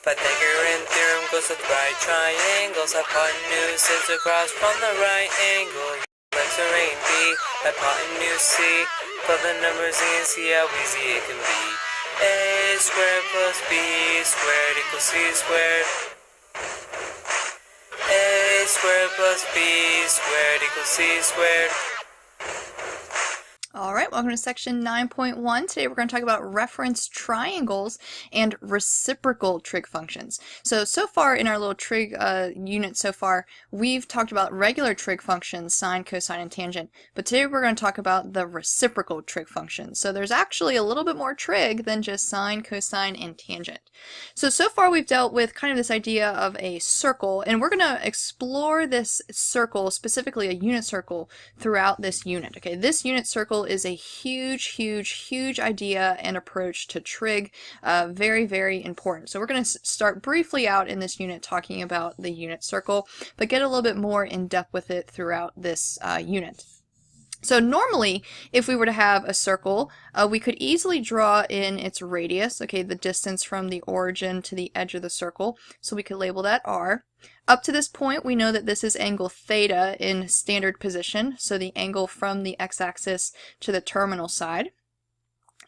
Pythagorean theorem goes with right triangles. Hypotenuse is across from the right angle. Legs are A and B, hypotenuse C. Put the numbers in and see how easy it can be. A squared plus B squared equals C squared. A squared plus B squared equals C squared. Alright, welcome to section 9.1. Today we're going to talk about reference triangles and reciprocal trig functions. So far in our little trig unit so far, we've talked about regular trig functions, sine, cosine, and tangent. But today we're going to talk about the reciprocal trig functions. So there's actually a little bit more trig than just sine, cosine, and tangent. So far we've dealt with kind of this idea of a circle, and we're going to explore this circle, specifically a unit circle, throughout this unit. Okay, this unit circle is a huge idea and approach to trig, very important. So we're going to start briefly out in this unit talking about the unit circle, but get a little bit more in depth with it throughout this unit. So normally, if we were to have a circle, we could easily draw in its radius, okay, the distance from the origin to the edge of the circle. So we could label that R. Up to this point, we know that this is angle theta in standard position, so the angle from the x-axis to the terminal side.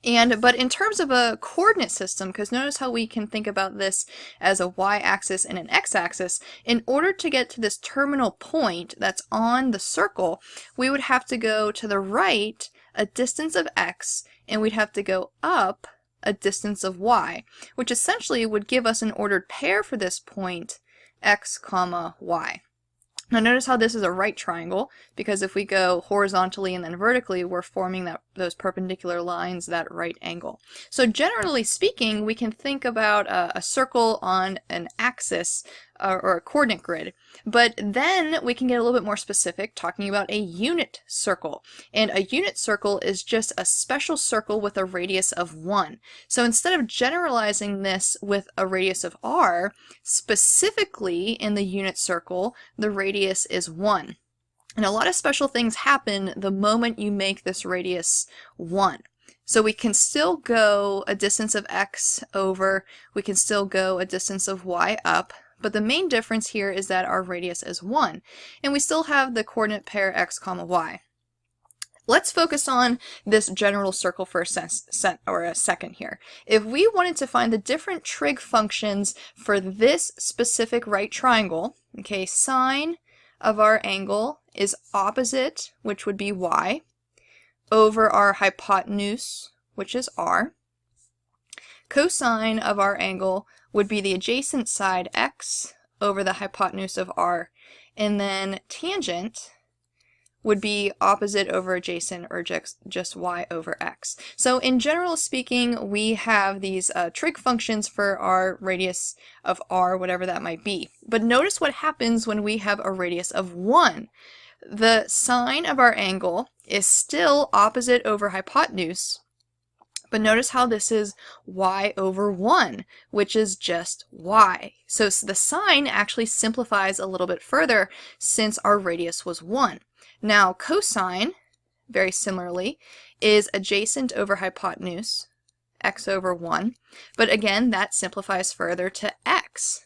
But in terms of a coordinate system, because notice how we can think about this as a y-axis and an x-axis, in order to get to this terminal point that's on the circle, we would have to go to the right a distance of x, and we'd have to go up a distance of y, which essentially would give us an ordered pair for this point, x, comma, y. Now notice how this is a right triangle, because if we go horizontally and then vertically, we're forming those perpendicular lines, that right angle. So generally speaking, we can think about a circle on an axis or a coordinate grid, but then we can get a little bit more specific talking about a unit circle. And a unit circle is just a special circle with a radius of 1. So instead of generalizing this with a radius of r, specifically in the unit circle, the radius is 1. And a lot of special things happen the moment you make this radius 1. So we can still go a distance of x over, we can still go a distance of y up, but the main difference here is that our radius is 1, and we still have the coordinate pair x, comma, y. Let's focus on this general circle for a second here. If we wanted to find the different trig functions for this specific right triangle, okay, sine of our angle is opposite, which would be y, over our hypotenuse, which is r. Cosine of our angle would be the adjacent side x over the hypotenuse of r, and then tangent would be opposite over adjacent, or just y over x. So in general speaking, we have these trig functions for our radius of r, whatever that might be. But notice what happens when we have a radius of 1. The sine of our angle is still opposite over hypotenuse, but notice how this is y over 1, which is just y. So the sine actually simplifies a little bit further since our radius was 1. Now cosine, very similarly, is adjacent over hypotenuse, x over 1, but again that simplifies further to x.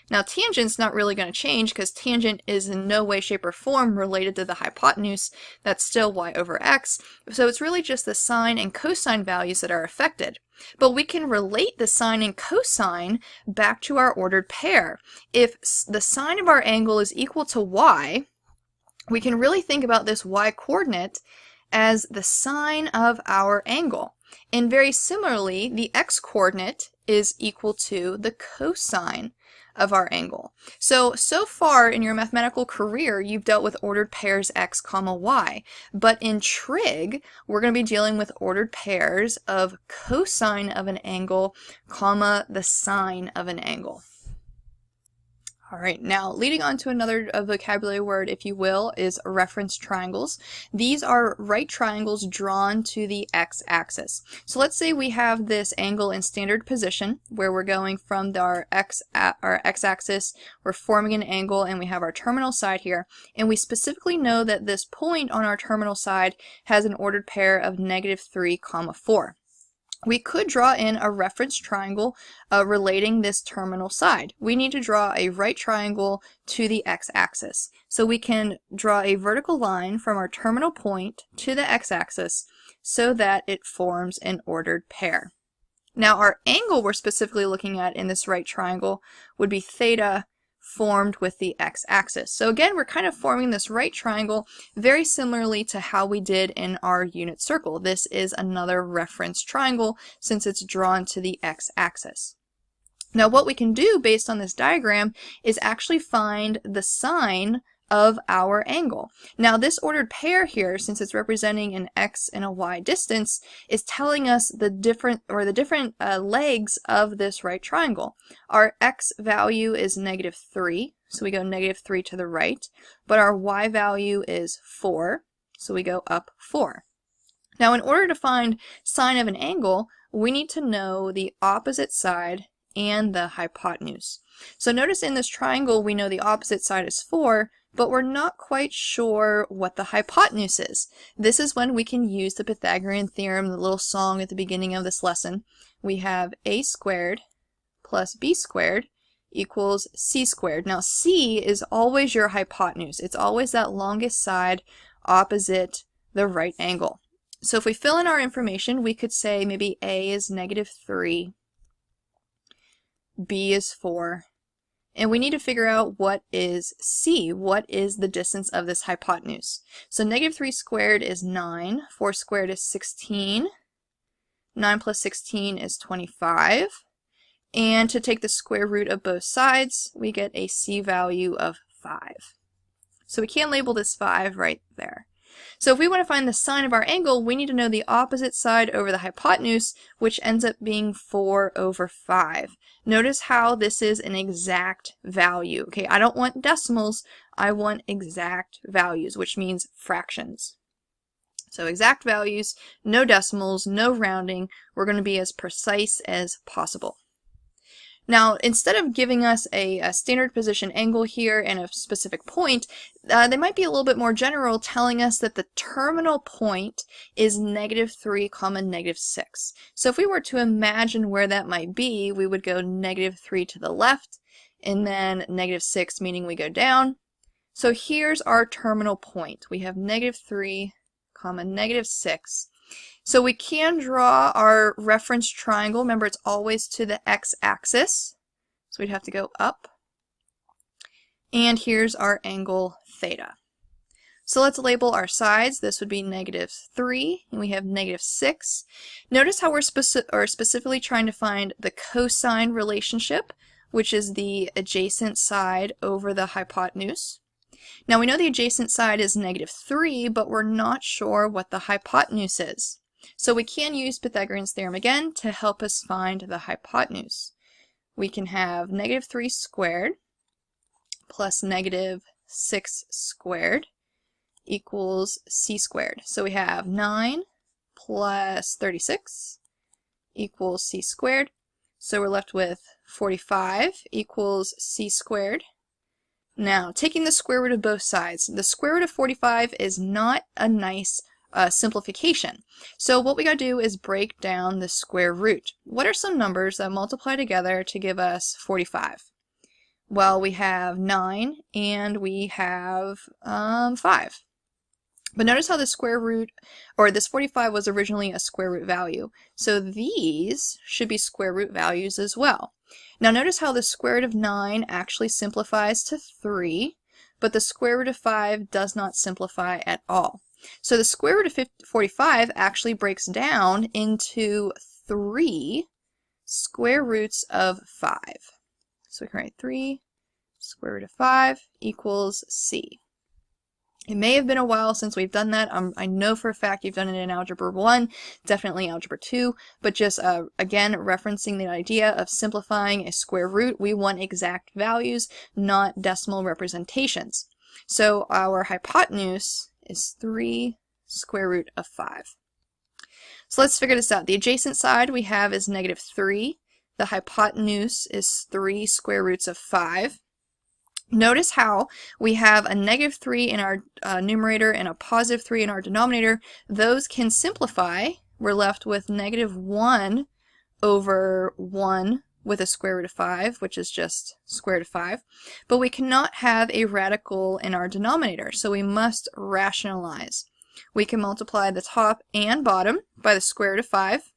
Now tangent's not really going to change because tangent is in no way, shape, or form related to the hypotenuse. That's still y over x. So it's really just the sine and cosine values that are affected. But we can relate the sine and cosine back to our ordered pair. If the sine of our angle is equal to y, we can really think about this y coordinate as the sine of our angle. And very similarly, the x coordinate is equal to the cosine of our angle. So far in your mathematical career, you've dealt with ordered pairs x, comma, y. But in trig, we're going to be dealing with ordered pairs of cosine of an angle, comma, the sine of an angle. Alright, now leading on to another vocabulary word, if you will, is reference triangles. These are right triangles drawn to the x-axis. So let's say we have this angle in standard position where we're going from our x-axis, we're forming an angle, and we have our terminal side here, and we specifically know that this point on our terminal side has an ordered pair of -3, 4. we could draw in a reference triangle relating this terminal side. We need to draw a right triangle to the x-axis. So we can draw a vertical line from our terminal point to the x-axis so that it forms an ordered pair. Now our angle we're specifically looking at in this right triangle would be theta formed with the x-axis. So again, we're kind of forming this right triangle very similarly to how we did in our unit circle. This is another reference triangle since it's drawn to the x-axis. Now what we can do based on this diagram is actually find the sine of our angle. Now this ordered pair here, since it's representing an x and a y distance, is telling us the different legs of this right triangle. Our x value is -3, so we go -3 to the right, but our y value is 4, so we go up 4. Now in order to find sine of an angle, we need to know the opposite side and the hypotenuse. So notice in this triangle we know the opposite side is 4, but we're not quite sure what the hypotenuse is. This is when we can use the Pythagorean theorem, the little song at the beginning of this lesson. We have a squared plus b squared equals c squared. Now c is always your hypotenuse. It's always that longest side opposite the right angle. So if we fill in our information, we could say maybe a is -3, b is 4, and we need to figure out what is c, what is the distance of this hypotenuse. So -3 squared is 9, 4 squared is 16, 9 plus 16 is 25, and to take the square root of both sides, we get a c value of 5. So we can label this 5 right there. So if we want to find the sine of our angle, we need to know the opposite side over the hypotenuse, which ends up being 4 over 5. Notice how this is an exact value. Okay, I don't want decimals, I want exact values, which means fractions. So exact values, no decimals, no rounding. We're going to be as precise as possible. Now, instead of giving us a standard position angle here and a specific point, they might be a little bit more general, telling us that the terminal point is -3, -6. So if we were to imagine where that might be, we would go -3 to the left, and then -6, meaning we go down. So here's our terminal point. We have -3, -6. So we can draw our reference triangle. Remember, it's always to the x-axis. So we'd have to go up. And here's our angle theta. So let's label our sides. This would be -3, and we have -6. Notice how we're specifically trying to find the cosine relationship, which is the adjacent side over the hypotenuse. Now we know the adjacent side is -3, but we're not sure what the hypotenuse is. So we can use Pythagorean's theorem again to help us find the hypotenuse. We can have -3 squared plus -6 squared equals c squared. So we have 9 plus 36 equals c squared. So we're left with 45 equals c squared. Now, taking the square root of both sides, the square root of 45 is not a nice simplification. So what we got to do is break down the square root. What are some numbers that multiply together to give us 45? Well, we have 9 and we have 5. But notice how the square root, or this 45 was originally a square root value. So these should be square root values as well. Now notice how the square root of 9 actually simplifies to 3, but the square root of 5 does not simplify at all. So the square root of 45 actually breaks down into 3 square roots of 5. So we can write 3 square root of 5 equals c. It may have been a while since we've done that. I know for a fact you've done it in Algebra 1, definitely Algebra 2, but just again referencing the idea of simplifying a square root, we want exact values, not decimal representations. So our hypotenuse is 3 square root of 5. So let's figure this out. The adjacent side we have is -3. The hypotenuse is 3 square roots of 5. Notice how we have a -3 in our numerator and a +3 in our denominator. Those can simplify we're left with negative 1 over 1 with a square root of 5, which is just square root of 5. But we cannot have a radical in our denominator, so we must rationalize. We can multiply the top and bottom by the square root of 5.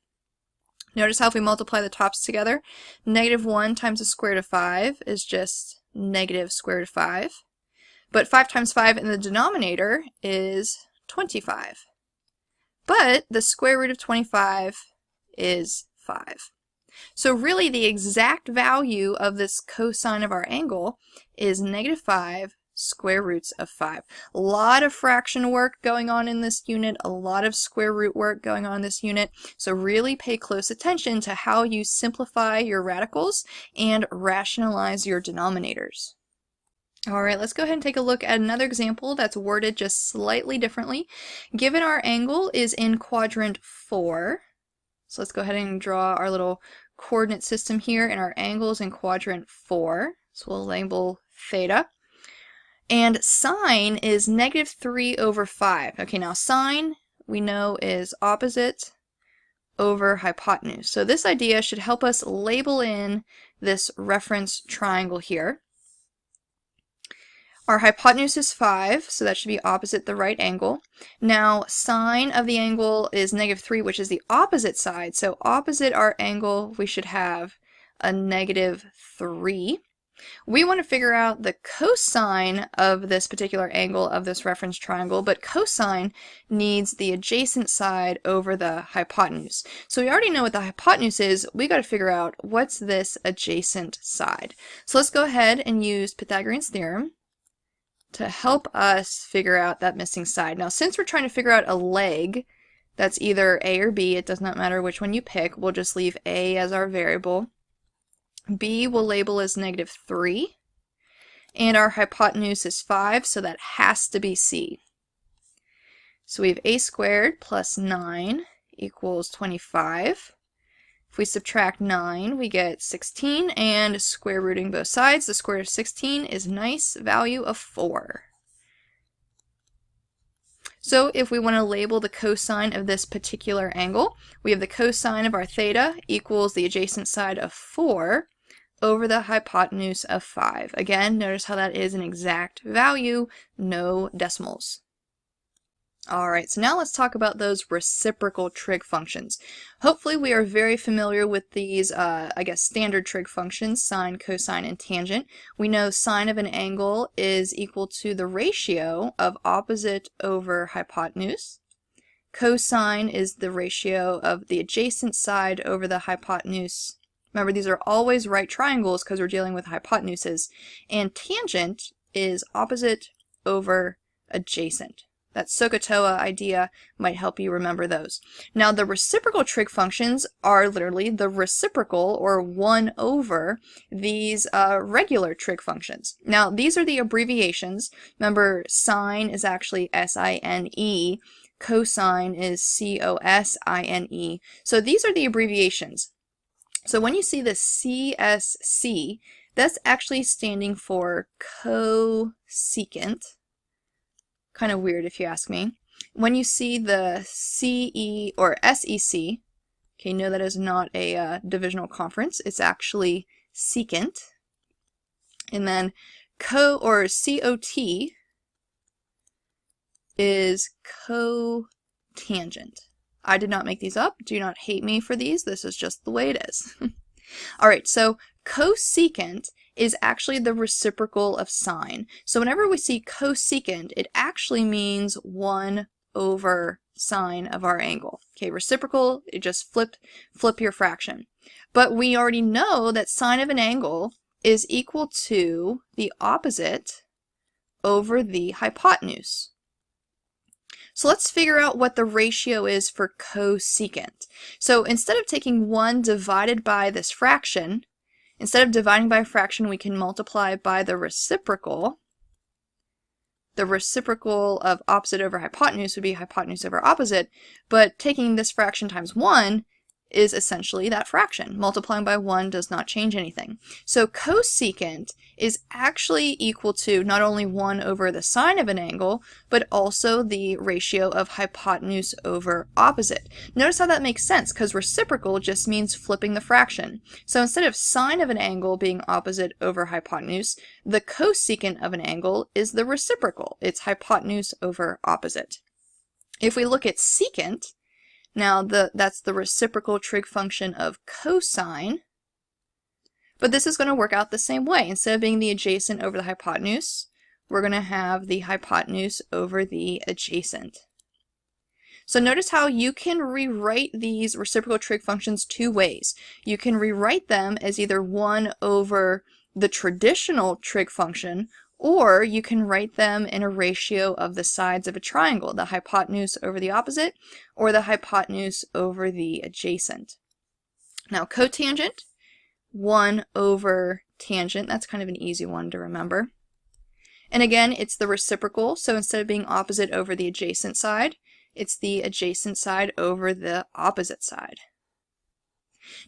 Notice how if we multiply the tops together, negative 1 times the square root of 5 is just negative square root of 5. But 5 times 5 in the denominator is 25. But the square root of 25 is 5. So really the exact value of this cosine of our angle is negative 5 square roots of 5. A lot of fraction work going on in this unit, a lot of square root work going on in this unit, so really pay close attention to how you simplify your radicals and rationalize your denominators. Alright, let's go ahead and take a look at another example that's worded just slightly differently. Given our angle is in quadrant 4, so let's go ahead and draw our little coordinate system here, and our angle is in quadrant 4, so we'll label theta. And sine is negative 3 over 5. Okay, now sine, we know, is opposite over hypotenuse. So this idea should help us label in this reference triangle here. Our hypotenuse is 5, so that should be opposite the right angle. Now, sine of the angle is negative 3, which is the opposite side. So opposite our angle, we should have a negative 3. We want to figure out the cosine of this particular angle of this reference triangle, but cosine needs the adjacent side over the hypotenuse. So we already know what the hypotenuse is. We got to figure out what's this adjacent side. So let's go ahead and use Pythagorean's theorem to help us figure out that missing side. Now, since we're trying to figure out a leg that's either A or B, it does not matter which one you pick, we'll just leave A as our variable. B we'll label as negative 3, and our hypotenuse is 5, so that has to be C. So we have a squared plus 9 equals 25. If we subtract 9, we get 16, and square rooting both sides, the square root of 16 is a nice value of 4. So if we want to label the cosine of this particular angle, we have the cosine of our theta equals the adjacent side of 4 over the hypotenuse of 5. Again, notice how that is an exact value, no decimals. Alright, so now let's talk about those reciprocal trig functions. Hopefully we are very familiar with these, standard trig functions, sine, cosine, and tangent. We know sine of an angle is equal to the ratio of opposite over hypotenuse. Cosine is the ratio of the adjacent side over the hypotenuse. Remember, these are always right triangles because we're dealing with hypotenuses. And tangent is opposite over adjacent. That SOHCAHTOA idea might help you remember those. Now, the reciprocal trig functions are literally the reciprocal, or 1 over, these regular trig functions. Now, these are the abbreviations. Remember, sine is actually S-I-N-E. Cosine is C-O-S-I-N-E. So these are the abbreviations. So when you see the CSC, that's actually standing for cosecant. Kind of weird if you ask me. When you see the CE or SEC, okay, no, that is not a divisional conference. It's actually secant. And then COT is cotangent. I did not make these up. Do not hate me for these. This is just the way it is. Alright, so cosecant is actually the reciprocal of sine. So whenever we see cosecant, it actually means 1 over sine of our angle. Okay, reciprocal, it just flip your fraction. But we already know that sine of an angle is equal to the opposite over the hypotenuse. So let's figure out what the ratio is for cosecant. So instead of taking 1 divided by this fraction, instead of dividing by a fraction, we can multiply by the reciprocal. The reciprocal of opposite over hypotenuse would be hypotenuse over opposite, but taking this fraction times 1 is essentially that fraction. Multiplying by 1 does not change anything. So cosecant is actually equal to not only 1 over the sine of an angle, but also the ratio of hypotenuse over opposite. Notice how that makes sense, because reciprocal just means flipping the fraction. So instead of sine of an angle being opposite over hypotenuse, the cosecant of an angle is the reciprocal. It's hypotenuse over opposite. If we look at secant, now that's the reciprocal trig function of cosine, but this is going to work out the same way. Instead of being the adjacent over the hypotenuse, we're going to have the hypotenuse over the adjacent. So notice how you can rewrite these reciprocal trig functions two ways. You can rewrite them as either 1 over the traditional trig function, or you can write them in a ratio of the sides of a triangle, the hypotenuse over the opposite, or the hypotenuse over the adjacent. Now cotangent, 1 over tangent, that's kind of an easy one to remember. And again, it's the reciprocal, so instead of being opposite over the adjacent side, it's the adjacent side over the opposite side.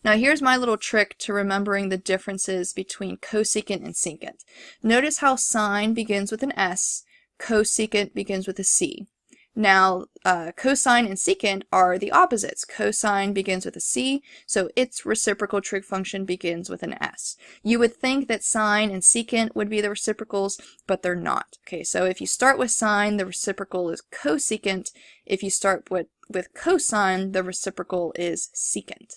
Now here's my little trick to remembering the differences between cosecant and secant. Notice how sine begins with an S, cosecant begins with a C. Now cosine and secant are the opposites. Cosine begins with a C, so its reciprocal trig function begins with an S. You would think that sine and secant would be the reciprocals, but they're not. Okay, so if you start with sine, the reciprocal is cosecant. If you start with cosine, the reciprocal is secant.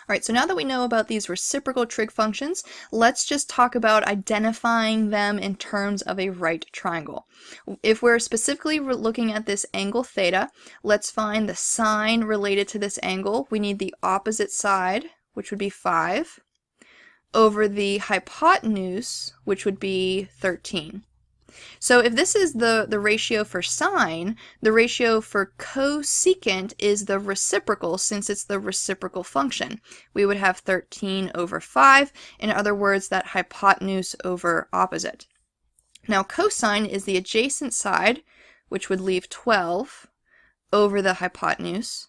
Alright, so now that we know about these reciprocal trig functions, let's just talk about identifying them in terms of a right triangle. If we're specifically looking at this angle theta, let's find the sine related to this angle. We need the opposite side, which would be 5, over the hypotenuse, which would be 13. So if this is the ratio for sine, the ratio for cosecant is the reciprocal, since it's the reciprocal function. We would have 13 over 5, in other words, that hypotenuse over opposite. Now cosine is the adjacent side, which would leave 12 over the hypotenuse,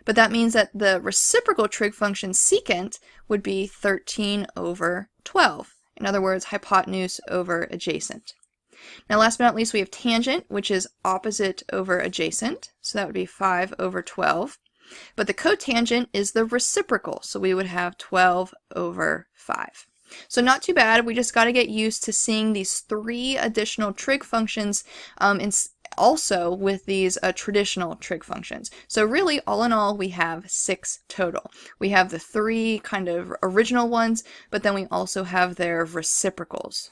but that means that the reciprocal trig function secant would be 13 over 12. In other words, hypotenuse over adjacent. Now last but not least, we have tangent, which is opposite over adjacent, so that would be 5 over 12. But the cotangent is the reciprocal, so we would have 12 over 5. So not too bad, we just got to get used to seeing these 3 additional trig functions also with these traditional trig functions. So really, all in all, we have 6 total. We have the 3 kind of original ones, but then we also have their reciprocals.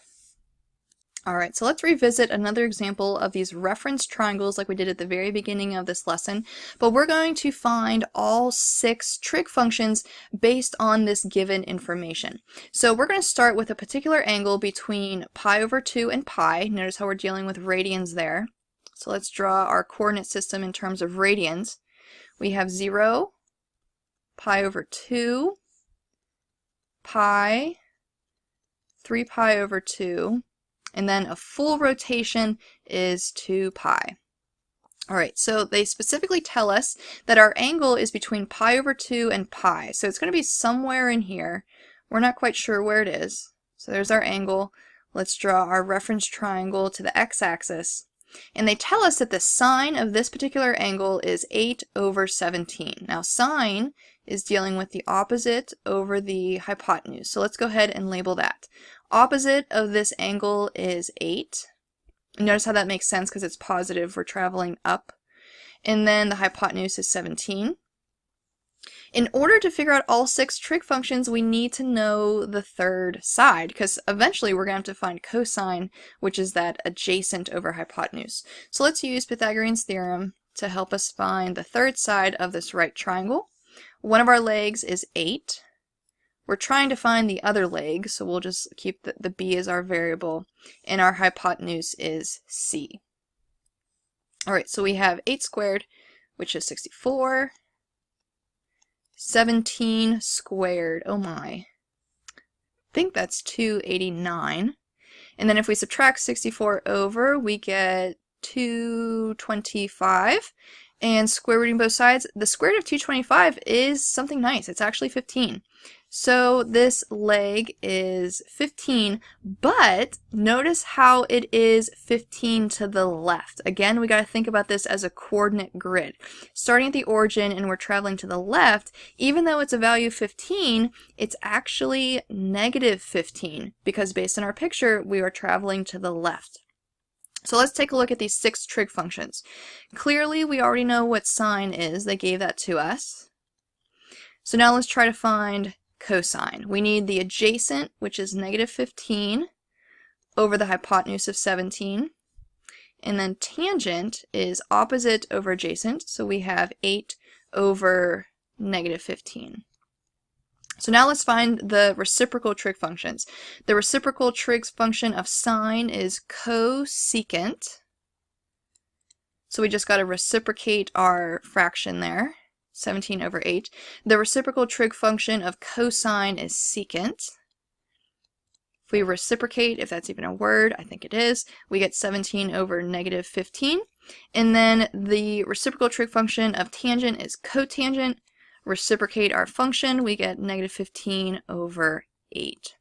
Alright, so let's revisit another example of these reference triangles like we did at the very beginning of this lesson, but we're going to find all 6 trig functions based on this given information. So we're going to start with a particular angle between pi over 2 and pi. Notice how we're dealing with radians there. So let's draw our coordinate system in terms of radians. We have 0, pi over 2, pi, 3 pi over 2, and then a full rotation is 2 pi. Alright, so they specifically tell us that our angle is between pi over 2 and pi, so it's going to be somewhere in here. We're not quite sure where it is. So there's our angle. Let's draw our reference triangle to the x-axis. And they tell us that the sine of this particular angle is 8 over 17. Now sine is dealing with the opposite over the hypotenuse, so let's go ahead and label that. Opposite of this angle is 8. Notice how that makes sense because it's positive, we're traveling up. And then the hypotenuse is 17. In order to figure out all 6 trig functions, we need to know the third side, because eventually we're going to have to find cosine, which is that adjacent over hypotenuse. So let's use Pythagorean's theorem to help us find the third side of this right triangle. One of our legs is 8. We're trying to find the other leg, so we'll just keep the b as our variable, and our hypotenuse is c. Alright, so we have 8 squared, which is 64. 17 squared, oh my. I think that's 289. And then if we subtract 64 over, we get 225. and square rooting both sides, the square root of 225 is something nice. It's actually 15. So this leg is 15, but notice how it is 15 to the left. Again, we got to think about this as a coordinate grid. Starting at the origin and we're traveling to the left, even though it's a value of 15, it's actually negative 15 because based on our picture, we are traveling to the left. So let's take a look at these 6 trig functions. Clearly, we already know what sine is. They gave that to us. So now let's try to find cosine. We need the adjacent, which is negative 15, over the hypotenuse of 17. And then tangent is opposite over adjacent, so we have 8 over negative 15. So now let's find the reciprocal trig functions. The reciprocal trig function of sine is cosecant. So we just got to reciprocate our fraction there, 17 over 8. The reciprocal trig function of cosine is secant. If we reciprocate, if that's even a word, I think it is, we get 17 over negative 15. And then the reciprocal trig function of tangent is cotangent. Reciprocate our function, we get negative 15 over 8.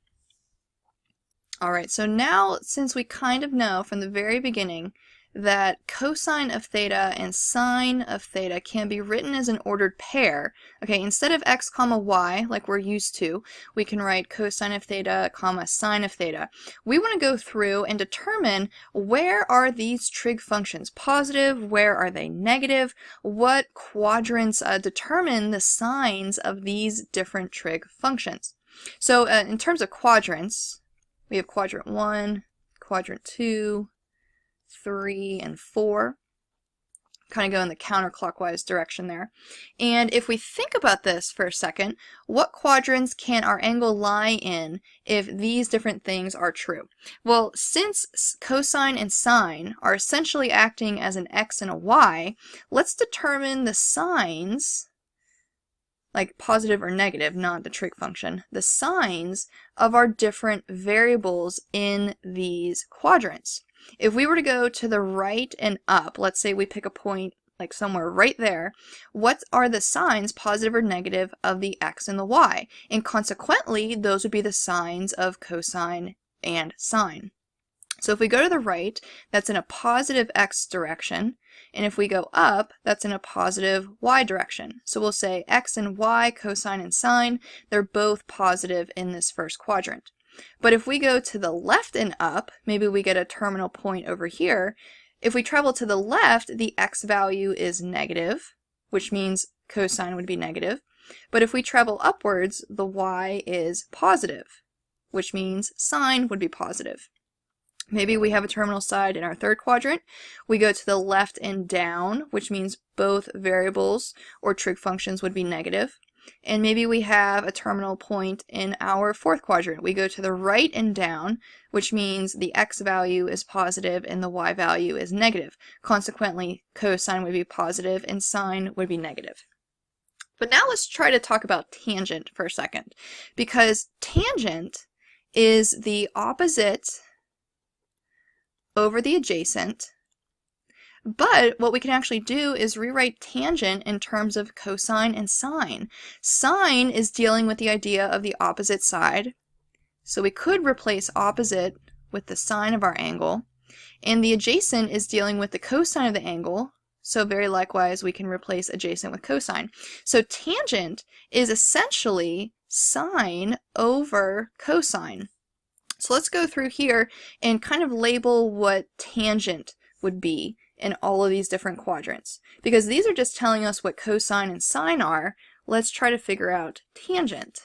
Alright, so now since we kind of know from the very beginning that cosine of theta and sine of theta can be written as an ordered pair, okay, instead of x comma y like we're used to, we can write cosine of theta comma sine of theta. We want to go through and determine where are these trig functions positive, where are they negative, what quadrants determine the signs of these different trig functions. So in terms of quadrants, we have quadrant 1, quadrant 2, 3, and 4. Kind of go in the counterclockwise direction there. And if we think about this for a second, what quadrants can our angle lie in if these different things are true? Well, since cosine and sine are essentially acting as an x and a y, let's determine the signs, like positive or negative, not the trig function, the signs of our different variables in these quadrants. If we were to go to the right and up, let's say we pick a point like somewhere right there, what are the signs, positive or negative, of the x and the y? And consequently, those would be the signs of cosine and sine. So if we go to the right, that's in a positive x direction, and if we go up, that's in a positive y direction. So we'll say x and y, cosine and sine, they're both positive in this first quadrant. But if we go to the left and up, maybe we get a terminal point over here. If we travel to the left, the x value is negative, which means cosine would be negative. But if we travel upwards, the y is positive, which means sine would be positive. Maybe we have a terminal side in our third quadrant. We go to the left and down, which means both variables or trig functions would be negative. And maybe we have a terminal point in our fourth quadrant. We go to the right and down, which means the x value is positive and the y value is negative. Consequently, cosine would be positive and sine would be negative. But now let's try to talk about tangent for a second, because tangent is the opposite over the adjacent. But what we can actually do is rewrite tangent in terms of cosine and sine. Sine is dealing with the idea of the opposite side. So we could replace opposite with the sine of our angle. And the adjacent is dealing with the cosine of the angle. So very likewise, we can replace adjacent with cosine. So tangent is essentially sine over cosine. So let's go through here and kind of label what tangent would be in all of these different quadrants. Because these are just telling us what cosine and sine are, let's try to figure out tangent.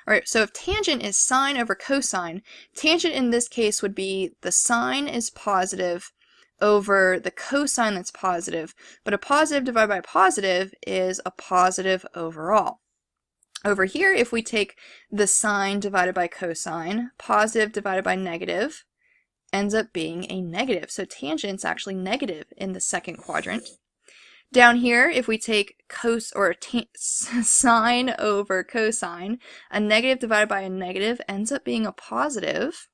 Alright, so if tangent is sine over cosine, tangent in this case would be the sine is positive over the cosine that's positive, but a positive divided by a positive is a positive overall. Over here, if we take the sine divided by cosine, positive divided by negative ends up being a negative. So tangent's actually negative in the second quadrant. Down here, if we take sine over cosine, a negative divided by a negative ends up being a positive.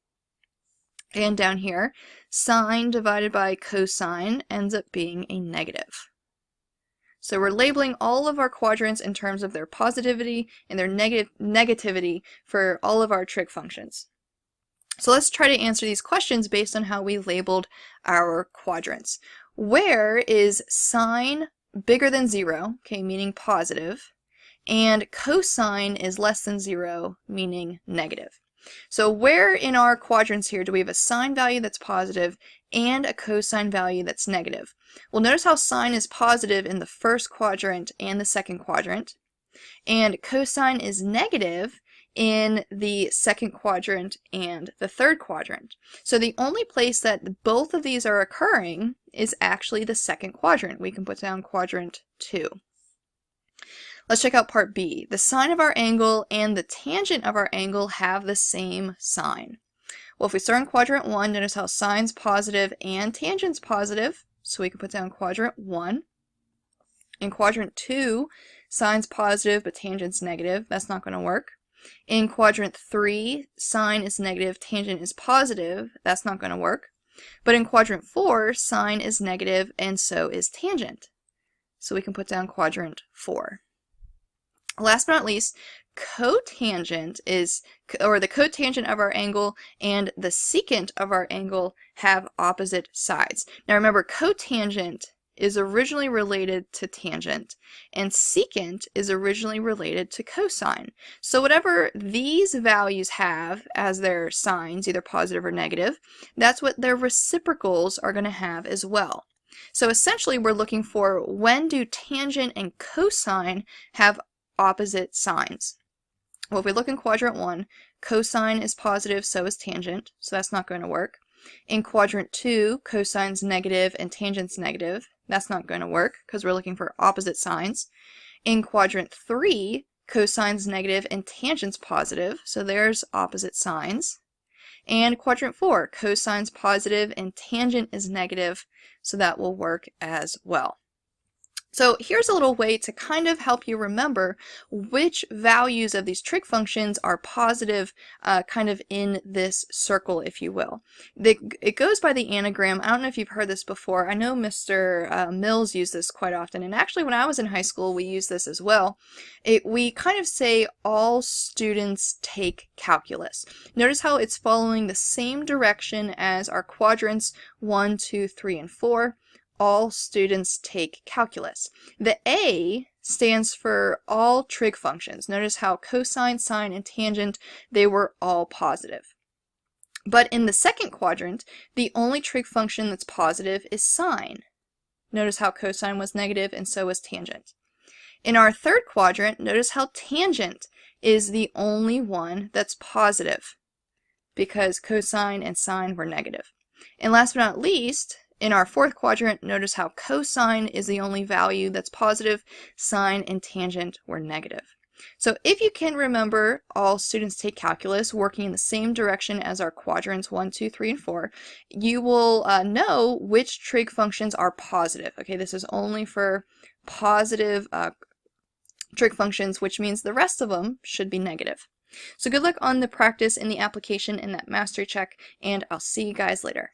And down here, sine divided by cosine ends up being a negative. So we're labeling all of our quadrants in terms of their positivity and their negativity for all of our trig functions. So let's try to answer these questions based on how we labeled our quadrants. Where is sine bigger than 0, okay, meaning positive, and cosine is less than 0, meaning negative? So where in our quadrants here do we have a sine value that's positive and a cosine value that's negative? Well, notice how sine is positive in the first quadrant and the second quadrant, and cosine is negative in the second quadrant and the third quadrant. So the only place that both of these are occurring is actually the second quadrant. We can put down quadrant 2. Let's check out part B. The sine of our angle and the tangent of our angle have the same sign. Well, if we start in quadrant 1, notice how sine's positive and tangent's positive, so we can put down quadrant 1. In quadrant 2, sine's positive but tangent's negative. That's not going to work. In quadrant 3, sine is negative, tangent is positive. That's not going to work. But in quadrant 4, sine is negative and so is tangent. So we can put down quadrant 4. Last but not least, cotangent is, or the cotangent of our angle and the secant of our angle have opposite sides. Now remember, cotangent is originally related to tangent, and secant is originally related to cosine. So whatever these values have as their signs, either positive or negative, that's what their reciprocals are going to have as well. So essentially we're looking for, when do tangent and cosine have opposite signs? Well, if we look in quadrant 1, cosine is positive, so is tangent, so that's not going to work. In quadrant 2, cosine's negative and tangent's negative. That's not going to work because we're looking for opposite signs. In quadrant 3, cosine's negative and tangent's positive, so there's opposite signs. And quadrant 4, cosine's positive and tangent is negative, so that will work as well. So here's a little way to kind of help you remember which values of these trig functions are positive kind of in this circle, if you will. It goes by the anagram. I don't know if you've heard this before. I know Mr. Mills used this quite often, and actually when I was in high school we used this as well. We kind of say all students take calculus. Notice how it's following the same direction as our quadrants 1, 2, 3, and 4. All students take calculus. The A stands for all trig functions. Notice how cosine, sine, and tangent, they were all positive. But in the second quadrant, the only trig function that's positive is sine. Notice how cosine was negative and so was tangent. In our third quadrant, notice how tangent is the only one that's positive because cosine and sine were negative. And last but not least, in our fourth quadrant, notice how cosine is the only value that's positive, sine and tangent were negative. So if you can remember all students take calculus working in the same direction as our quadrants 1, 2, 3, and 4, you will know which trig functions are positive. Okay, this is only for positive trig functions, which means the rest of them should be negative. So good luck on the practice and the application in that mastery check, and I'll see you guys later.